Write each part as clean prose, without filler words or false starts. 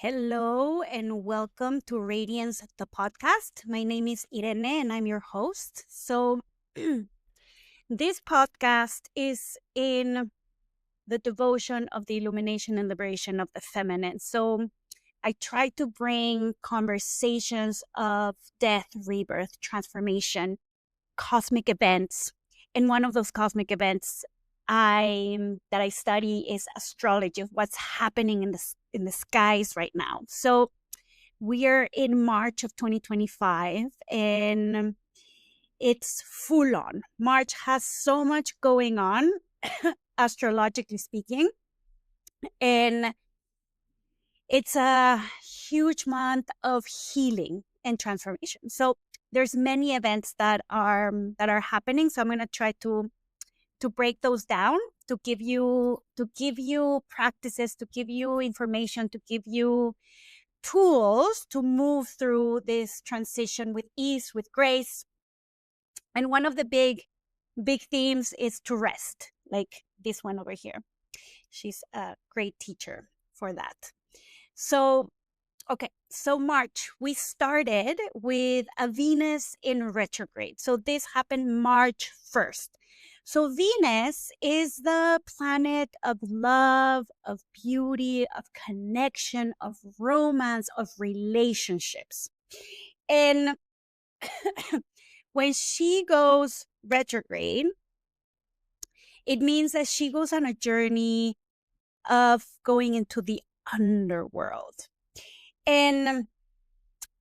Hello and welcome to Radiance, the podcast. My name is Irene and I'm your host. This podcast is in the devotion of the illumination and liberation of the feminine. So, I try to bring conversations of death, rebirth, transformation, cosmic events. And one of those cosmic events that I study is astrology, of what's happening in the skies right now. So we are in March of 2025 and it's full on. March has so much going on, astrologically speaking. And it's a huge month of healing and transformation. So there's many events that are happening. So I'm going to try to break those down, to give you practices, to give you information, to give you tools to move through this transition with ease, with grace. And one of the big themes is to rest, like this one over here. She's a great teacher for that. So, okay, so March, we started with a Venus in retrograde. So this happened March 1st. So Venus is the planet of love, of beauty, of connection, of romance, of relationships. And when she goes retrograde, it means that she goes on a journey of going into the underworld. And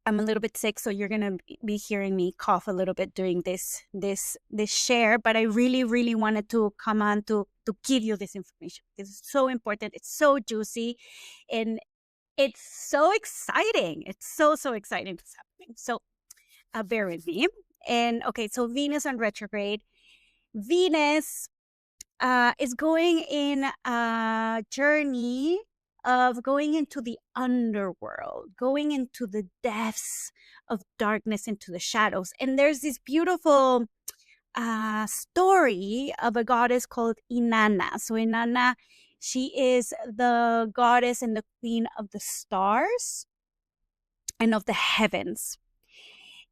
I'm a little bit sick, so you're gonna be hearing me cough a little bit during this share. But I really wanted to come on to give you this information because it's so important. It's so juicy, and it's so exciting. It's so exciting what's happening. So bear with me. And okay, so Venus on retrograde. Venus is going in a journey of going into the underworld, going into the depths of darkness, into the shadows. And there's this beautiful story of a goddess called Inanna. So Inanna, she is the goddess and the queen of the stars and of the heavens.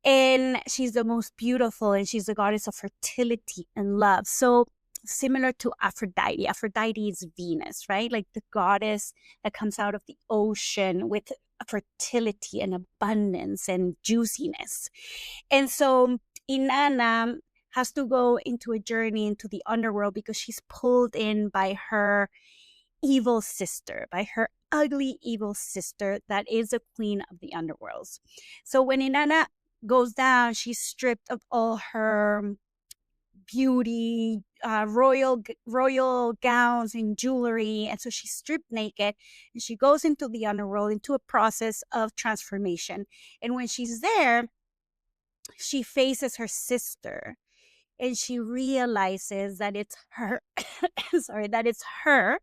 And she's the most beautiful, and she's the goddess of fertility and love. So similar to Aphrodite. Aphrodite is Venus, right? Like the goddess that comes out of the ocean with fertility and abundance and juiciness. And so Inanna has to go into a journey into the underworld because she's pulled in by her evil sister, by her ugly evil sister that is a queen of the underworlds. So when Inanna goes down, she's stripped of all her beauty, royal gowns and jewelry, and so she's stripped naked, and she goes into the underworld, into a process of transformation. And when she's there, she faces her sister, and she realizes that it's her. Sorry, that it's her,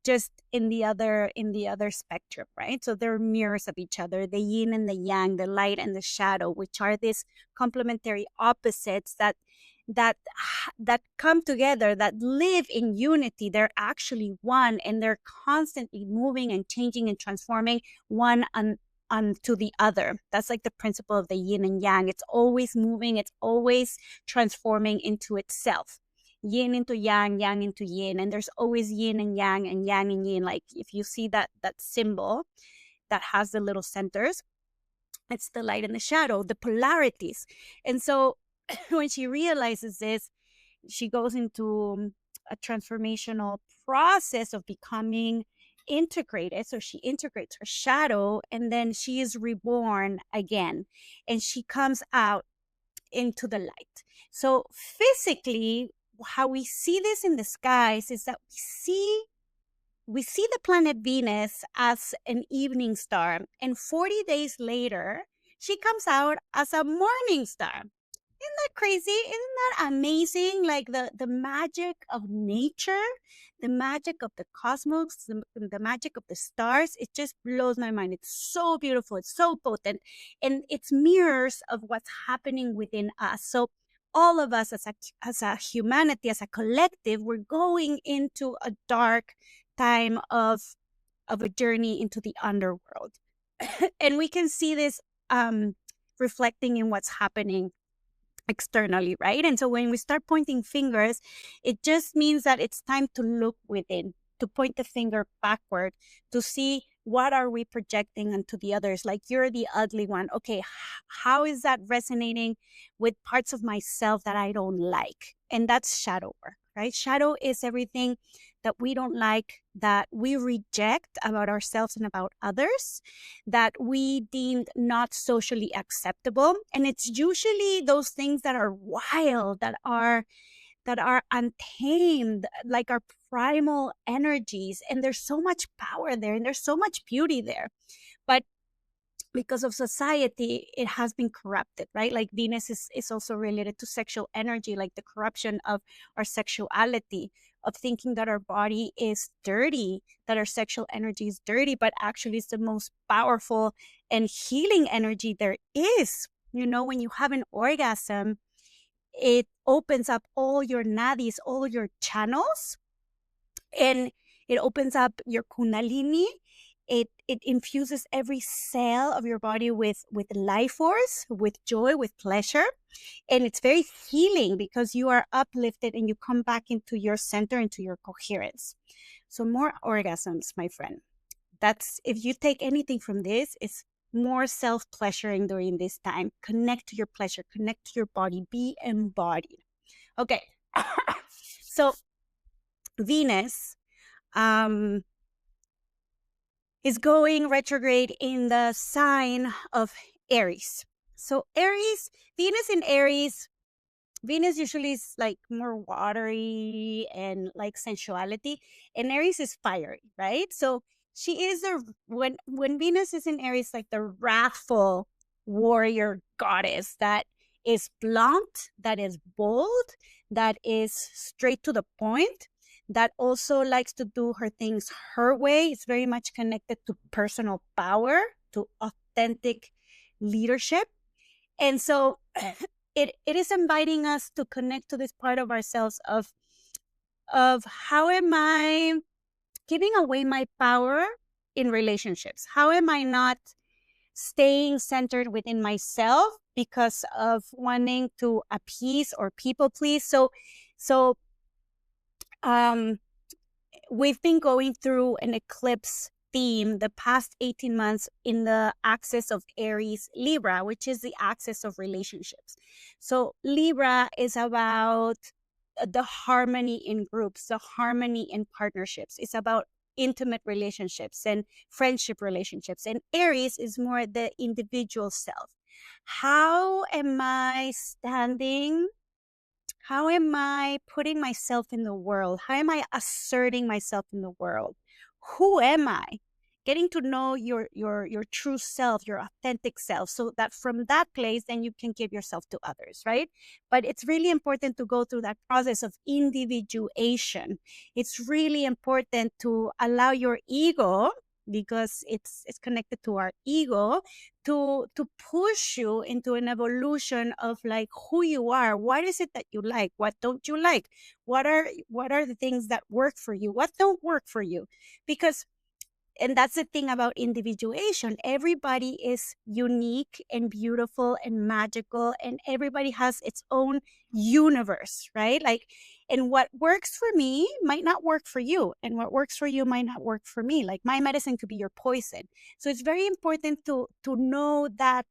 just in the other spectrum, right? So they're mirrors of each other, the yin and the yang, the light and the shadow, which are these complementary opposites that come together, that live in unity. They're actually one, and they're constantly moving and changing and transforming one onto the other. That's like the principle of the yin and yang. It's always moving, it's always transforming into itself. Yin into yang, yang into yin, and there's always yin and yang and yin. Like if you see that symbol that has the little centers, it's the light and the shadow, the polarities. And so when she realizes this, she goes into a transformational process of becoming integrated. So she integrates her shadow, and then she is reborn again, and she comes out into the light. So physically, how we see this in the skies is that we see the planet Venus as an evening star, and 40 days later, she comes out as a morning star. Isn't that crazy? Isn't that amazing? Like the magic of nature, the magic of the cosmos, the magic of the stars. It just blows my mind. It's so beautiful. It's so potent. And it's mirrors of what's happening within us. So all of us as a humanity, as a collective, we're going into a dark time of of a journey into the underworld. And we can see this reflecting in what's happening externally, right? And so when we start pointing fingers, it just means that it's time to look within, to point the finger backward, to see what are we projecting onto the others. Like, you're the ugly one. Okay, how is that resonating with parts of myself that I don't like? And that's shadow work, right? Shadow is everything that we don't like, that we reject about ourselves and about others, that we deemed not socially acceptable. And it's usually those things that are wild, that are untamed, like our primal energies. And there's so much power there, and there's so much beauty there. But because of society, it has been corrupted, right? Like, Venus is also related to sexual energy, like the corruption of our sexuality, of thinking that our body is dirty, that our sexual energy is dirty, but actually it's the most powerful and healing energy there is. You know, when you have an orgasm, it opens up all your nadis, all your channels, and it opens up your kundalini. It infuses every cell of your body with life force, with joy, with pleasure. And it's very healing because you are uplifted and you come back into your center, into your coherence. So more orgasms, my friend. That's, if you take anything from this, it's more self-pleasuring during this time. Connect to your pleasure, connect to your body, be embodied. Okay. So Venus is going retrograde in the sign of Aries. So Aries, Venus in Aries, Venus usually is like more watery and like sensuality, and Aries is fiery, right? So she is when Venus is in Aries, like the wrathful warrior goddess that is blunt, that is bold, that is straight to the point, that also likes to do her things her way. It's very much connected to personal power, to authentic leadership. And so it is inviting us to connect to this part of ourselves of how am I giving away my power in relationships? How am I not staying centered within myself because of wanting to appease or people please? So we've been going through an eclipse theme the past 18 months in the axis of Aries Libra, which is the axis of relationships. So Libra is about the harmony in groups, the harmony in partnerships. It's about intimate relationships and friendship relationships. And Aries is more the individual self. How am I standing? How am I putting myself in the world? How am I asserting myself in the world? Who am I? Getting to know your true self, your authentic self, so that from that place, then you can give yourself to others, right? But it's really important to go through that process of individuation. It's really important to allow your ego, because it's connected to our ego, to push you into an evolution of like who you are. What is it that you like? What don't you like? What are the things that work for you? What don't work for you? Because, and that's the thing about individuation, everybody is unique and beautiful and magical, and everybody has its own universe, right? Like, and what works for me might not work for you, and what works for you might not work for me. Like, my medicine could be your poison. So it's very important to know that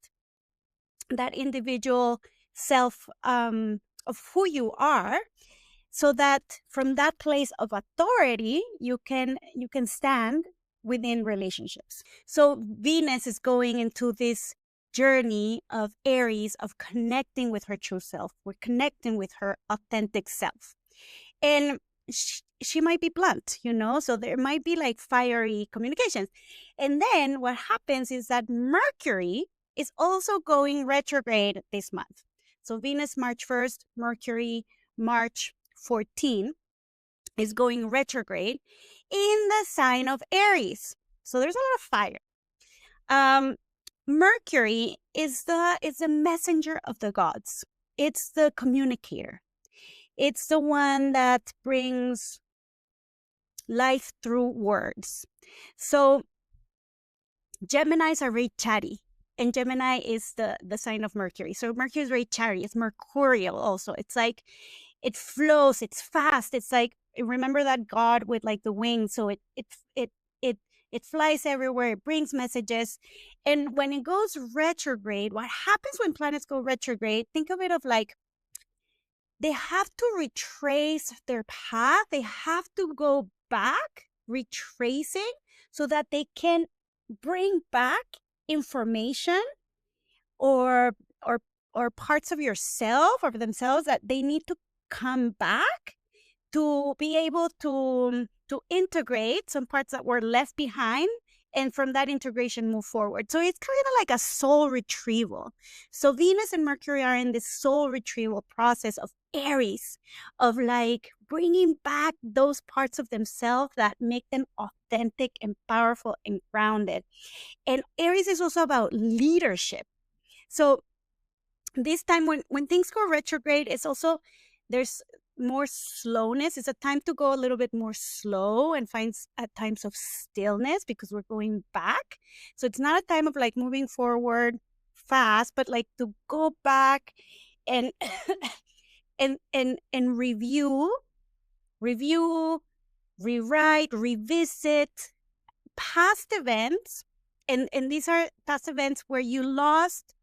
individual self of who you are, so that from that place of authority you can stand within relationships. So Venus is going into this journey of Aries, of connecting with her true self. We're connecting with her authentic self. And she might be blunt, you know, so there might be like fiery communications. And then what happens is that Mercury is also going retrograde this month. So Venus March 1st, Mercury March 14 is going retrograde in the sign of Aries. So there's a lot of fire. Mercury is the messenger of the gods. It's the communicator. It's the one that brings life through words. So Geminis are very chatty, and Gemini is the sign of Mercury. So Mercury is very chatty. It's mercurial also. It's like it flows. It's fast. It's like, remember that god with like the wings. So it it flies everywhere. It brings messages. And when it goes retrograde, what happens when planets go retrograde? Think of it of like they have to retrace their path. They have to go back, retracing, so that they can bring back information or or or parts of yourself or themselves that they need to come back to be able to integrate some parts that were left behind, and from that integration move forward. So it's kind of like a soul retrieval. So Venus and Mercury are in this soul retrieval process of Aries, of like bringing back those parts of themselves that make them authentic and powerful and grounded. And Aries is also about leadership. So this time when things go retrograde, it's also, there's more slowness. It's a time to go a little bit more slow and find at times of stillness, because we're going back. So it's not a time of like moving forward fast, but like to go back and and review, rewrite, revisit past events. And these are past events where you lost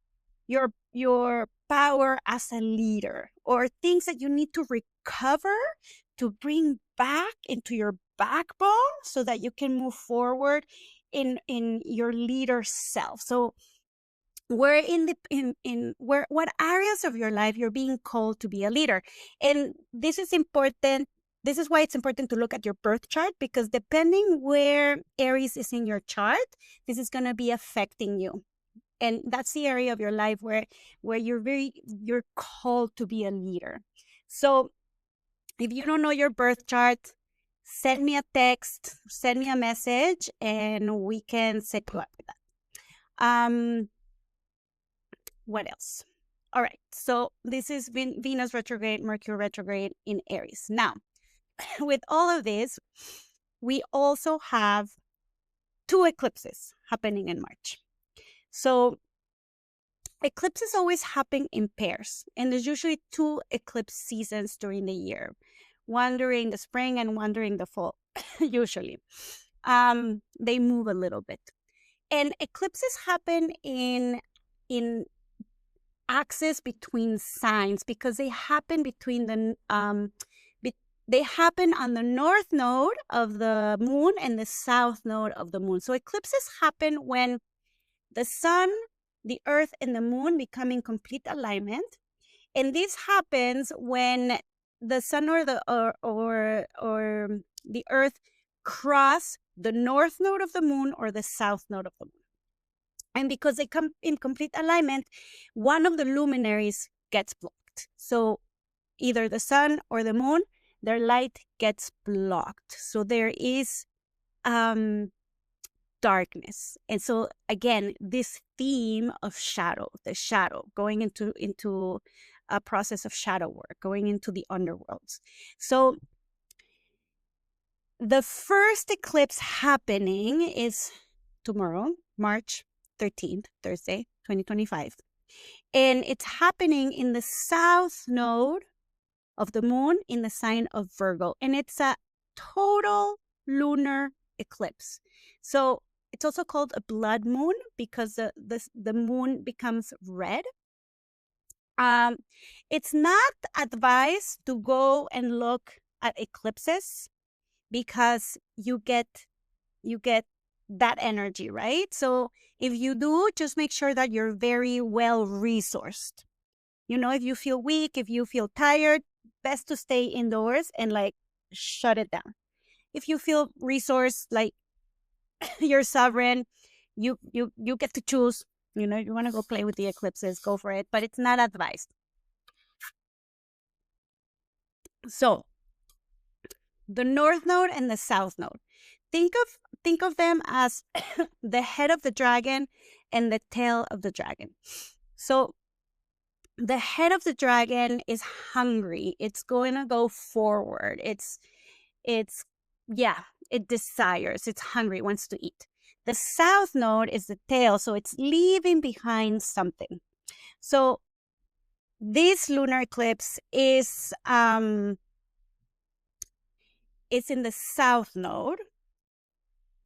your power as a leader, or things that you need to recover to bring back into your backbone so that you can move forward in your leader self. So where what areas of your life you're being called to be a leader. And this is important. This is why it's important to look at your birth chart, because depending where Aries is in your chart, this is going to be affecting you. And that's the area of your life where you're called to be a leader. So if you don't know your birth chart, send me a text, send me a message, and we can set you up with that. What else? All right. So this is Venus retrograde, Mercury retrograde in Aries. Now, with all of this, we also have 2 eclipses happening in March. So eclipses always happen in pairs, and there's usually 2 eclipse seasons during the year, one during the spring and one during the fall. Usually they move a little bit, and eclipses happen in axis between signs, because they happen between they happen on the north node of the moon and the south node of the moon. So eclipses happen when the sun, the earth, and the moon become in complete alignment. And this happens when the sun or the earth cross the north node of the moon or the south node of the moon. And because they come in complete alignment, one of the luminaries gets blocked. So either the sun or the moon, their light gets blocked. So there is darkness. And so again, this theme of shadow, the shadow, going into a process of shadow work, going into the underworlds. So the first eclipse happening is tomorrow, March 13th, Thursday, 2025. And it's happening in the south node of the moon in the sign of Virgo. And it's a total lunar eclipse. So it's also called a blood moon because the moon becomes red. It's not advised to go and look at eclipses because you get that energy, right? So if you do, just make sure that you're very well resourced. You know, if you feel weak, if you feel tired, best to stay indoors and like shut it down. If you feel resourced, like you're sovereign, you get to choose. You know, you want to go play with the eclipses, go for it, but it's not advised. So the north node and the south node, think of them as the head of the dragon and the tail of the dragon. So the head of the dragon is hungry. It's going to go forward. It's it desires, it's hungry, it wants to eat. The south node is the tail, so it's leaving behind something. So this lunar eclipse is it's in the south node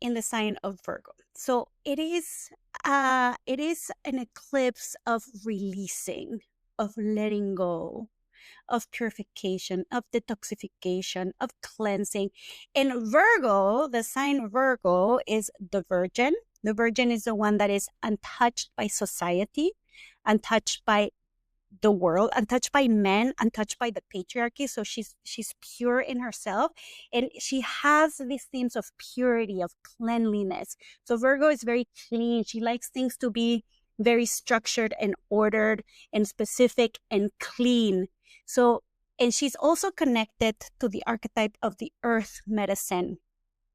in the sign of Virgo. So it is an eclipse of releasing, of letting go, of purification, of detoxification, of cleansing. And Virgo, the sign Virgo, is the Virgin. The Virgin is the one that is untouched by society, untouched by the world, untouched by men, untouched by the patriarchy. So she's pure in herself, and she has these themes of purity, of cleanliness. So Virgo is very clean. She likes things to be very structured and ordered and specific and clean. So, and she's also connected to the archetype of the earth medicine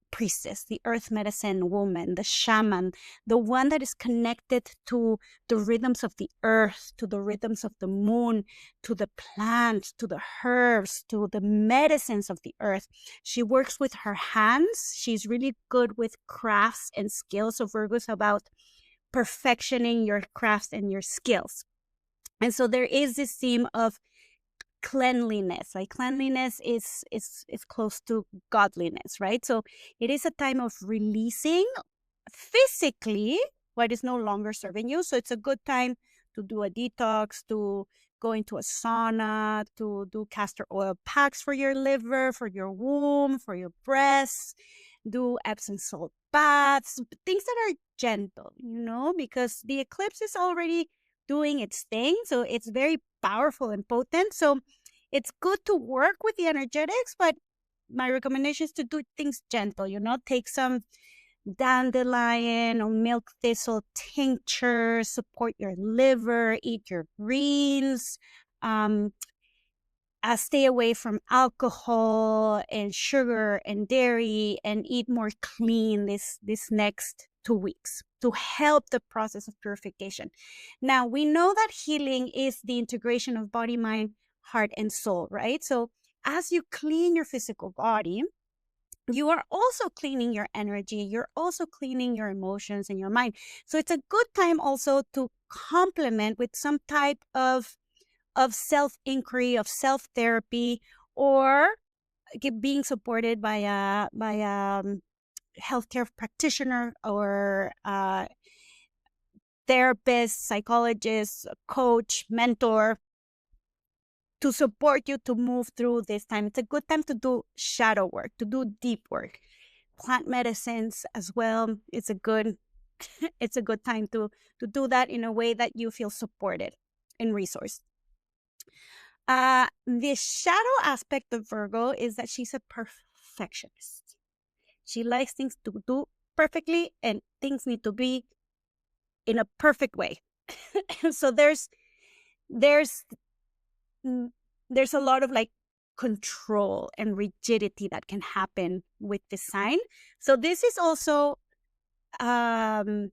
priestess, the earth medicine woman, the shaman, the one that is connected to the rhythms of the earth, to the rhythms of the moon, to the plants, to the herbs, to the medicines of the earth. She works with her hands. She's really good with crafts and skills. So Virgo is about perfectioning your crafts and your skills. And so there is this theme of cleanliness. Like cleanliness is close to godliness, right? So it is a time of releasing physically what is no longer serving you. So it's a good time to do a detox, to go into a sauna, to do castor oil packs for your liver, for your womb, for your breasts, do Epsom salt baths, things that are gentle, because the eclipse is already doing its thing. So it's very powerful and potent. So it's good to work with the energetics, but my recommendation is to do things gentle, take some dandelion or milk thistle tincture, support your liver, eat your greens, stay away from alcohol and sugar and dairy, and eat more clean this next 2 weeks to help the process of purification. Now, we know that healing is the integration of body, mind, heart, and soul, right? So as you clean your physical body, you are also cleaning your energy. You're also cleaning your emotions and your mind. So it's a good time also to complement with some type of self-inquiry, of self-therapy, or being supported by a healthcare practitioner or therapist, psychologist, coach, mentor, to support you to move through this time. It's a good time to do shadow work, to do deep work. Plant medicines as well. It's a good time to do that in a way that you feel supported and resourced. The shadow aspect of Virgo is that she's a perfectionist. She likes things to do perfectly, and things need to be in a perfect way. So there's a lot of like control and rigidity that can happen with the sign. So this is also the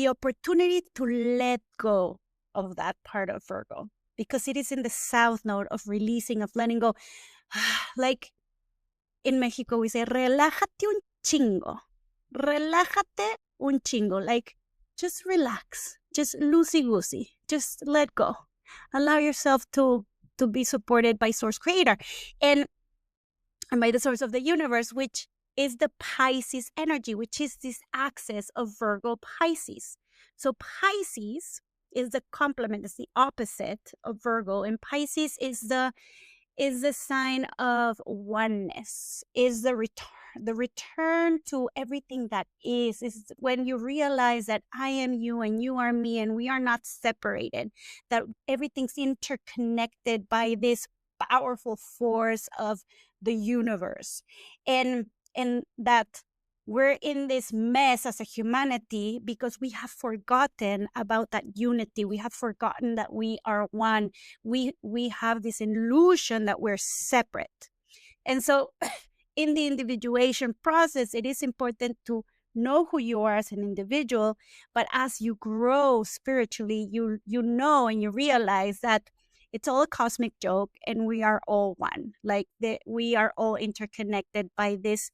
opportunity to let go of that part of Virgo, because it is in the south node of releasing, of letting go. Like in Mexico, we say, relájate un chingo. Relájate un chingo. Like, just relax. Just loosey-goosey. Just let go. Allow yourself to be supported by Source Creator and by the source of the universe, which is the Pisces energy, which is this axis of Virgo Pisces. So Pisces is the complement, is the opposite of Virgo, and Pisces is the sign of oneness, is the return to everything that is when you realize that I am you and you are me, and we are not separated, that everything's interconnected by this powerful force of the universe, and that we're in this mess as a humanity because we have forgotten about that unity. We have forgotten that we are one. We have this illusion that we're separate. And so in the individuation process, it is important to know who you are as an individual, but as you grow spiritually, you know and you realize that it's all a cosmic joke and we are all one. Like we are all interconnected by this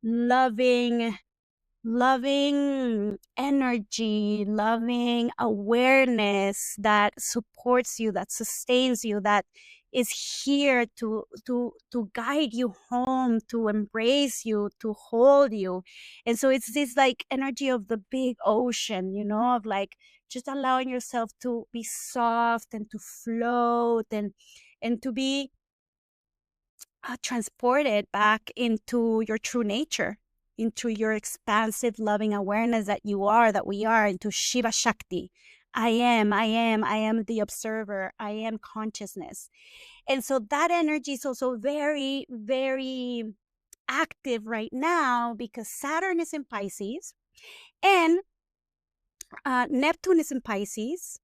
loving energy, loving awareness that supports you, that sustains you, that is here to guide you home, to embrace you, to hold you. And so it's this like energy of the big ocean, you know, of like just allowing yourself to be soft and to float and to be transported back into your true nature, into your expansive, loving awareness that you are, that we are, into Shiva Shakti. I am the observer. I am consciousness. And so that energy is also very, very active right now because Saturn is in Pisces and Neptune is in Pisces.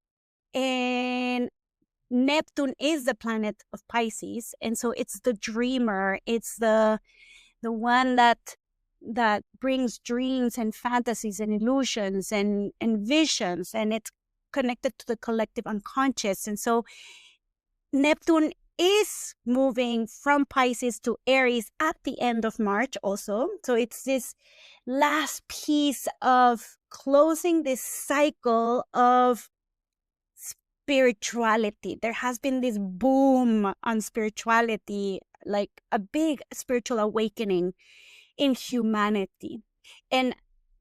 And Neptune is the planet of Pisces, and so it's the dreamer. It's the one that brings dreams and fantasies and illusions and visions, and it's connected to the collective unconscious. And so Neptune is moving from Pisces to Aries at the end of March also. So it's this last piece of closing this cycle of spirituality. There has been this boom on spirituality, like a big spiritual awakening in humanity. And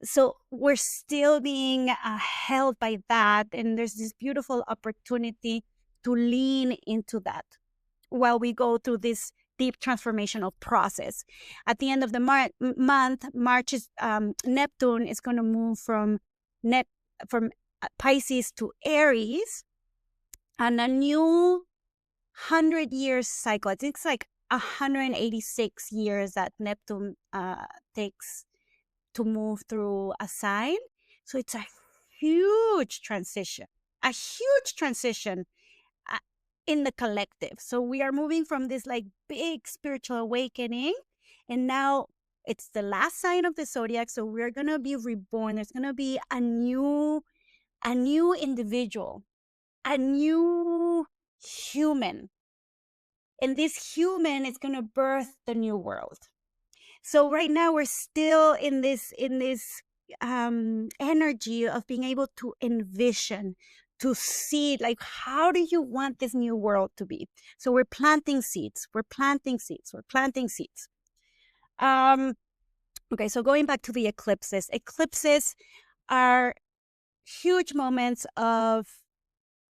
so we're still being held by that. And there's this beautiful opportunity to lean into that while we go through this deep transformational process. At the end of the month, March is Neptune is going to move from Pisces to Aries, and a new 100-year cycle. I think it's like 186 years that Neptune takes to move through a sign. So it's a huge transition uh, in the collective. So we are moving from this like big spiritual awakening, and now it's the last sign of the zodiac. So we're going to be reborn. There's going to be a new individual, a new human, and this human is going to birth the new world. So right now we're still in this energy of being able to envision, to see, like, how do you want this new world to be? So we're planting seeds. Okay, so going back to the eclipses are huge moments of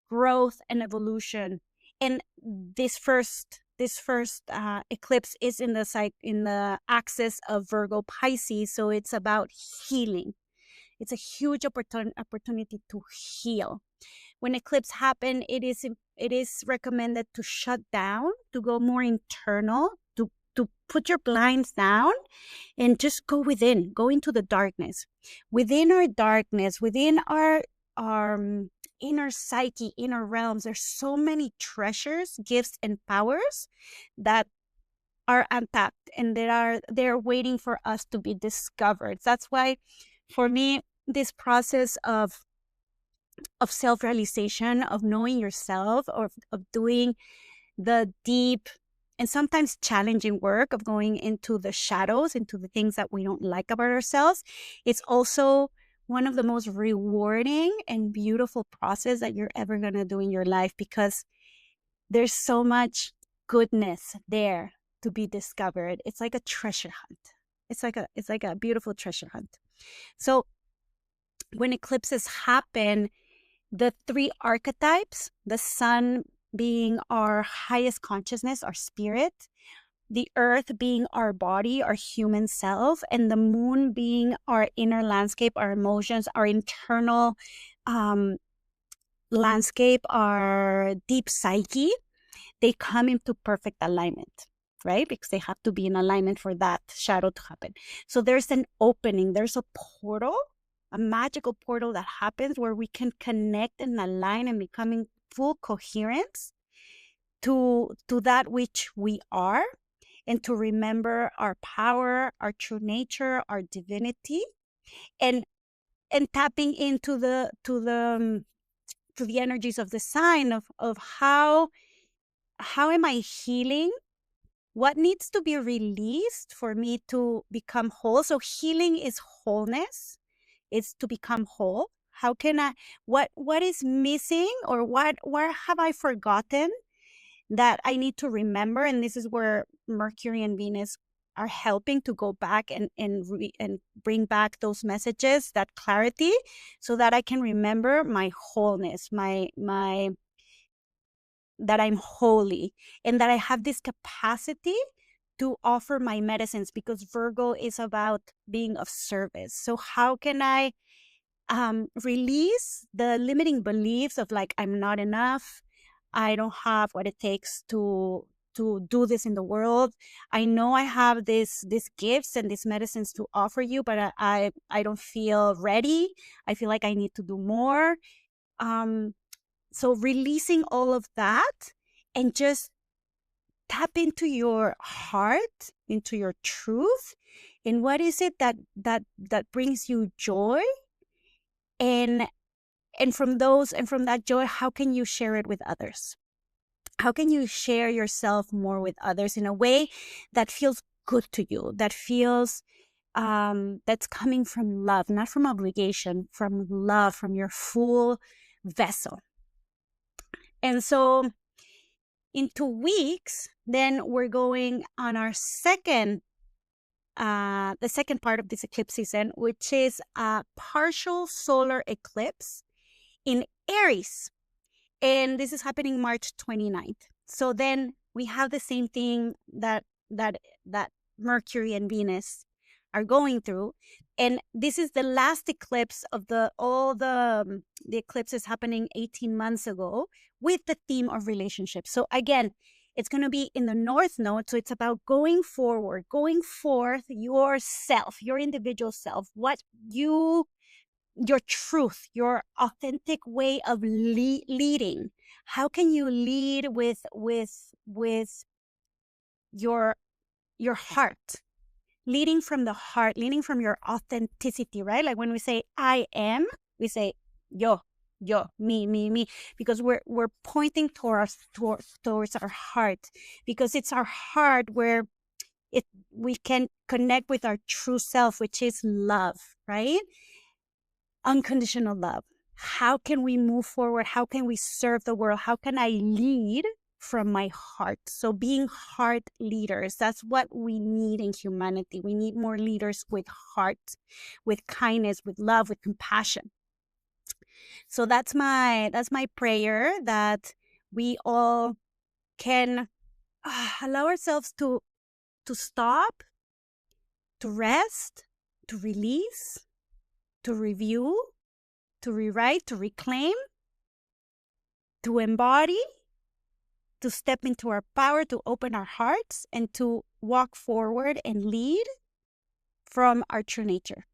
growth and evolution. And this first eclipse is in the axis of Virgo Pisces, so it's about healing. It's a huge opportunity to heal. When eclipse happen, it is recommended to shut down, to go more internal, to put your blinds down and just go within, go into the darkness. Within our darkness, within our inner psyche, inner realms, there's so many treasures, gifts, and powers that are untapped, and they're waiting for us to be discovered. That's why, for me, this process of self-realization, of knowing yourself, or of doing the deep and sometimes challenging work of going into the shadows, into the things that we don't like about ourselves, it's also one of the most rewarding and beautiful process that you're ever going to do in your life, because there's so much goodness there to be discovered. It's like a treasure hunt. It's like a beautiful treasure hunt. So when eclipses happen, the three archetypes, the sun being our highest consciousness, our spirit, the earth being our body, our human self, and the moon being our inner landscape, our emotions, our internal landscape, our deep psyche, they come into perfect alignment, right? Because they have to be in alignment for that shadow to happen. So there's an opening, there's a portal, a magical portal that happens where we can connect and align and become in full coherence to that which we are, and to remember our power, our true nature, our divinity, and tapping into the energies of the sign of how am I healing what needs to be released for me to become whole. So healing is wholeness. It's to become whole. How can I, what is missing, or where have I forgotten that I need to remember? And this is where Mercury and Venus are helping to go back and bring back those messages, that clarity, so that I can remember my wholeness, my that I'm holy, and that I have this capacity to offer my medicines, because Virgo is about being of service. So how can I release the limiting beliefs of like, I'm not enough, I don't have what it takes to do this in the world. I know I have these gifts and these medicines to offer you, but I don't feel ready. I feel like I need to do more. So releasing all of that and just tap into your heart, into your truth, and what is it that brings you joy, and from that joy, how can you share it with others? How can you share yourself more with others in a way that feels good to you, that feels that's coming from love, not from obligation, from love, from your full vessel. And so in 2 weeks, then we're going on our the second part of this eclipse season, which is a partial solar eclipse in Aries. And this is happening March 29th. So then we have the same thing that Mercury and Venus are going through. And this is the last eclipse of all the eclipses happening 18 months ago, with the theme of relationships. So again, it's going to be in the North Node. So it's about going forward, going forth yourself, your individual self, your truth, your authentic way of leading. How can you lead with your heart? Leading from the heart, leading from your authenticity, right? Like when we say I am, we say yo, me, because we're pointing towards our heart, because it's our heart where we can connect with our true self, which is love, right? Unconditional love. How can we move forward? How can we serve the world? How can I lead from my heart? So being heart leaders, that's what we need in humanity. We need more leaders with heart, with kindness, with love, with compassion. So that's my prayer, that we all can allow ourselves to stop, to rest, to release, to review, to rewrite, to reclaim, to embody, to step into our power, to open our hearts, and to walk forward and lead from our true nature,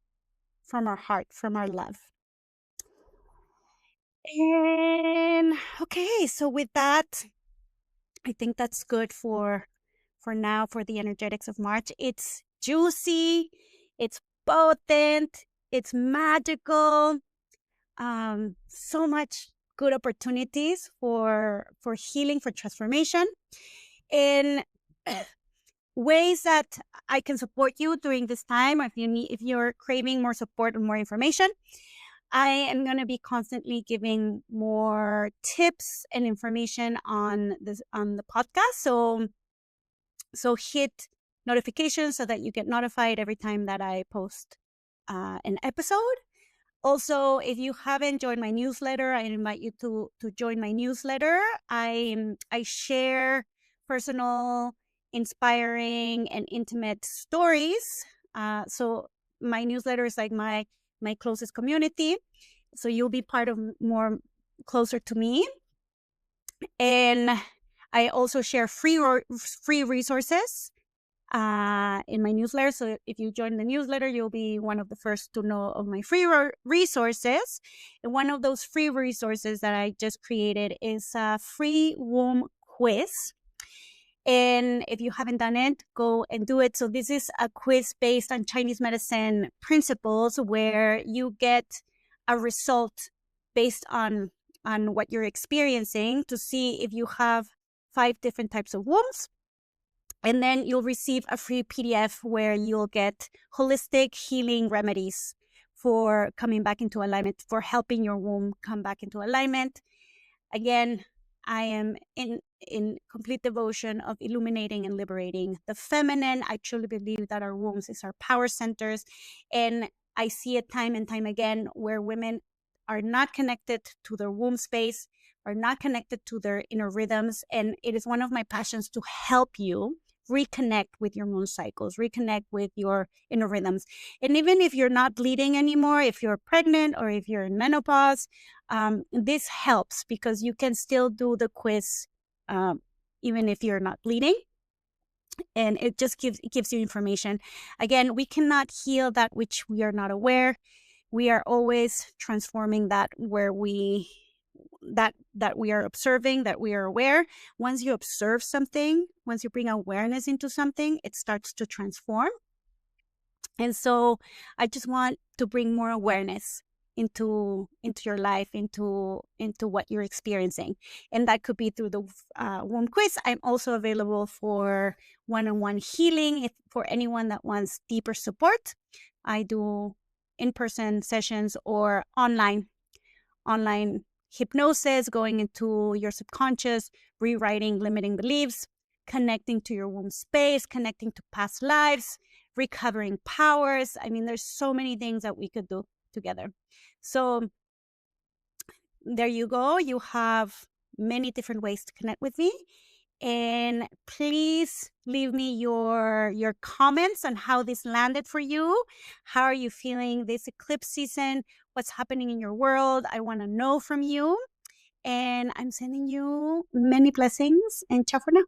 from our heart, from our love. And okay, so with that, I think that's good for now, for the energetics of March. It's juicy, it's potent, it's magical. So much good opportunities for healing, for transformation, in ways that I can support you during this time. If you're craving more support and more information, I am going to be constantly giving more tips and information on the podcast. So hit notifications so that you get notified every time that I post an episode. Also, if you haven't joined my newsletter, I invite you to join my newsletter. I share personal, inspiring, and intimate stories. So my newsletter is like my closest community. So you'll be part of more closer to me. And I also share free resources in my newsletter. So if you join the newsletter, you'll be one of the first to know of my free resources. And one of those free resources that I just created is a free womb quiz. And if you haven't done it, go and do it. So this is a quiz based on Chinese medicine principles, where you get a result based on what you're experiencing, to see if you have 5 different types of wombs. And then you'll receive a free PDF where you'll get holistic healing remedies for coming back into alignment, for helping your womb come back into alignment. Again, I am in complete devotion of illuminating and liberating the feminine. I truly believe that our wombs is our power centers. And I see it time and time again where women are not connected to their womb space, are not connected to their inner rhythms. And it is one of my passions to help you reconnect with your moon cycles, reconnect with your inner rhythms. And even if you're not bleeding anymore, if you're pregnant or if you're in menopause, this helps because you can still do the quiz even if you're not bleeding. And it just gives you information. Again, we cannot heal that which we are not aware. We are always transforming that where we that we are observing, that we are aware. Once you observe something, once you bring awareness into something, it starts to transform. And so I just want to bring more awareness into your life, into what you're experiencing. And that could be through the womb quiz. I'm also available for one-on-one healing for anyone that wants deeper support. I do in-person sessions or online hypnosis, going into your subconscious, rewriting limiting beliefs, connecting to your womb space, connecting to past lives, recovering powers. I mean, there's so many things that we could do together. So there you go. You have many different ways to connect with me. And please leave me your comments on how this landed for you. How are you feeling this eclipse season? What's happening in your world? I want to know from you. And I'm sending you many blessings, and ciao for now.